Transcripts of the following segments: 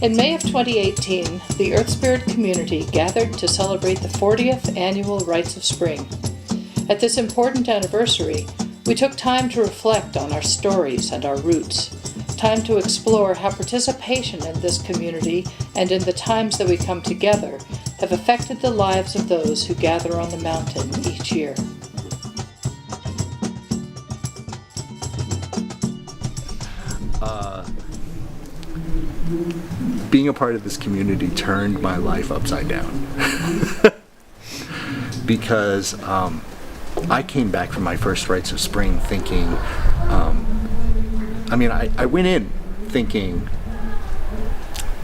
In May of 2018, the Earth Spirit community gathered to celebrate the 40th annual Rites of Spring. At this important anniversary, we took time to reflect on our stories and our roots, time to explore how participation in this community and in the times that we come together have affected the lives of those who gather on the mountain each year. Being a part of this community turned my life upside down. Because I came back from my first Rites of Spring thinking, I went in thinking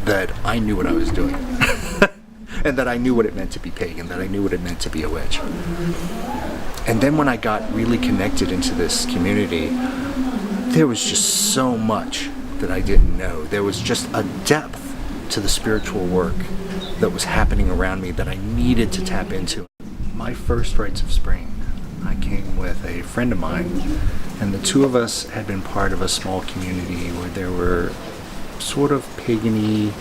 that I knew what I was doing. And that I knew what it meant to be pagan, that I knew what it meant to be a witch. And then when I got really connected into this community, there was just so much that I didn't know. There was just a depth to the spiritual work that was happening around me that I needed to tap into. My first Rites of Spring, I came with a friend of mine, and the two of us had been part of a small community where there were sort of pagan-y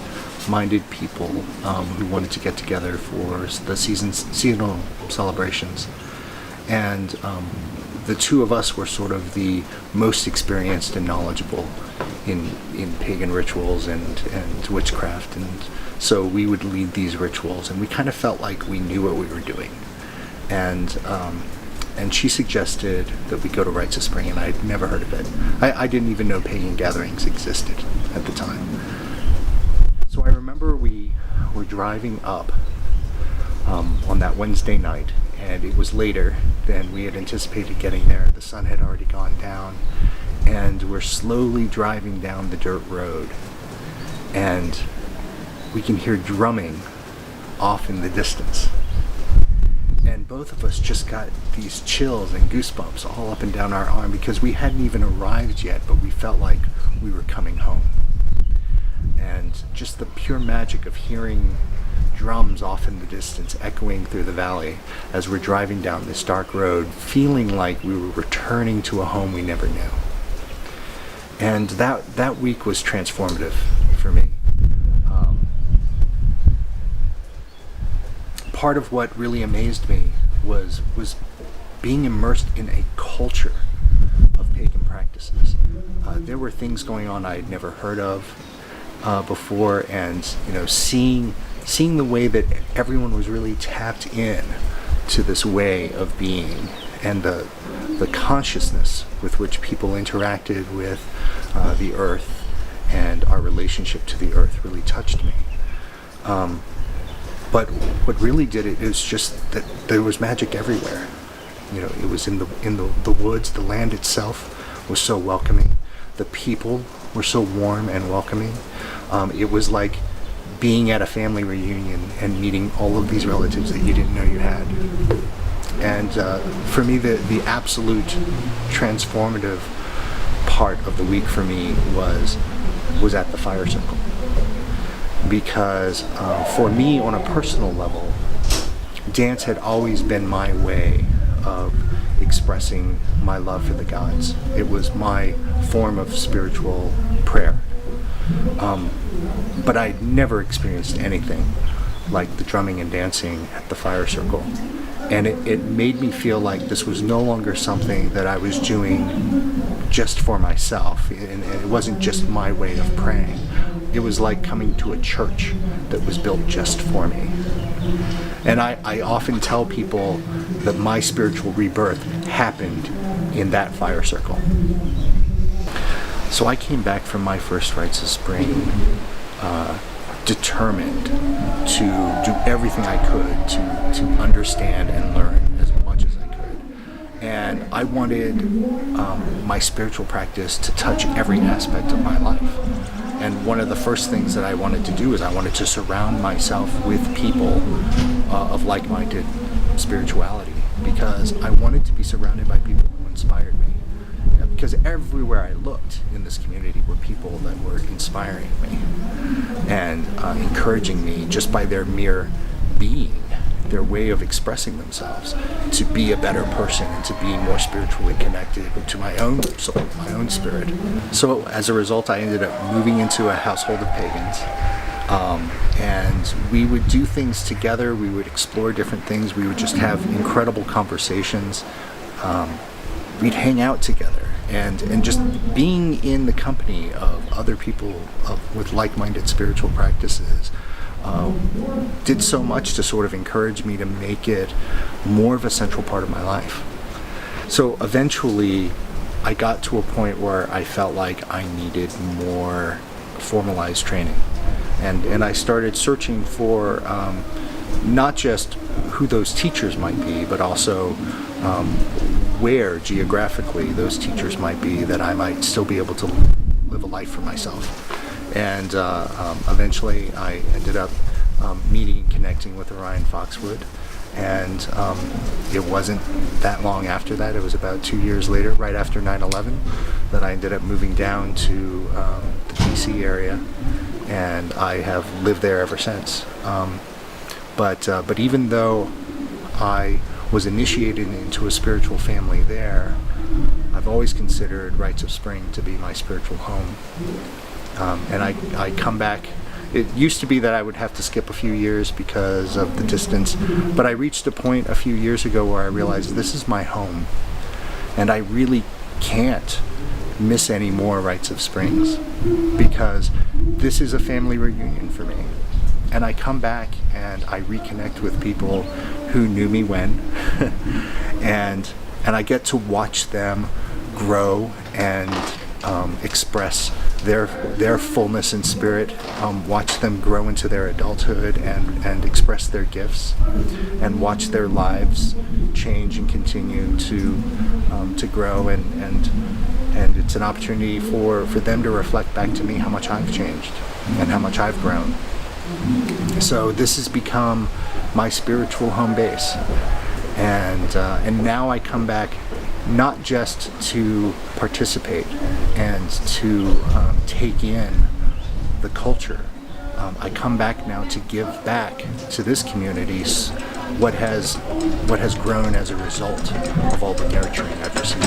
minded people who wanted to get together for the seasonal celebrations. And the two of us were sort of the most experienced and knowledgeable in pagan rituals and witchcraft, and so we would lead these rituals, and we kind of felt like we knew what we were doing. And she suggested that we go to Rites of Spring, and I'd never heard of it. I didn't even know pagan gatherings existed at the time. So I remember we were driving up on that Wednesday night, and it was later than we had anticipated getting there. The sun had already gone down, and we're slowly driving down the dirt road, and we can hear drumming off in the distance. And both of us just got these chills and goosebumps all up and down our arm because we hadn't even arrived yet, but we felt like we were coming home. And just the pure magic of hearing drums off in the distance echoing through the valley as we're driving down this dark road, feeling like we were returning to a home we never knew. And that week was transformative for me. Part of what really amazed me was being immersed in a culture of pagan practices. There were things going on I had never heard of before, and seeing the way that everyone was really tapped in to this way of being, and the consciousness with which people interacted with the earth and our relationship to the earth really touched me. But what really did it is just that there was magic everywhere. It was in the woods. The land itself was so welcoming. The people were so warm and welcoming. It was like being at a family reunion and meeting all of these relatives that you didn't know you had. And for me, the absolute transformative part of the week for me was at the fire circle. Because for me, on a personal level, dance had always been my way of expressing my love for the gods. It was my form of spiritual prayer. But I'd never experienced anything like the drumming and dancing at the fire circle. And it made me feel like this was no longer something that I was doing just for myself. And it wasn't just my way of praying. It was like coming to a church that was built just for me. And I often tell people that my spiritual rebirth happened in that fire circle. So I came back from my first Rites of Spring determined to do everything I could to understand and learn as much as I could. And I wanted my spiritual practice to touch every aspect of my life. And one of the first things that I wanted to do is I wanted to surround myself with people of like-minded spirituality, because I wanted to be surrounded by people who inspired me. Because everywhere I looked in this community were people that were inspiring me and encouraging me just by their mere being, their way of expressing themselves, to be a better person and to be more spiritually connected to my own soul, my own spirit. So as a result, I ended up moving into a household of pagans And we would do things together. We would explore different things. We would just have incredible conversations. We'd hang out together, and just being in the company of other people with like-minded spiritual practices did so much to sort of encourage me to make it more of a central part of my life. So eventually I got to a point where I felt like I needed more formalized training. And I started searching for not just who those teachers might be, but also where geographically those teachers might be, that I might still be able to live a life for myself. And eventually I ended up meeting and connecting with Giariel Foxwood. And it wasn't that long after that, it was about 2 years later, right after 9/11, that I ended up moving down to the DC area. And I have lived there ever since. But even though I was initiated into a spiritual family there, I've always considered Rites of Spring to be my spiritual home. And I come back. It used to be that I would have to skip a few years because of the distance, but I reached a point a few years ago where I realized this is my home, and I really can't miss any more Rites of Springs, because this is a family reunion for me. And I come back and I reconnect with people who knew me when, and I get to watch them grow and express their fullness in spirit, watch them grow into their adulthood and express their gifts, and watch their lives change and continue to grow, and it's an opportunity for them to reflect back to me how much I've changed and how much I've grown. So this has become my spiritual home base, and now I come back not just to participate and to take in the culture. I come back now to give back to this community what has grown as a result of all the nurturing I've received.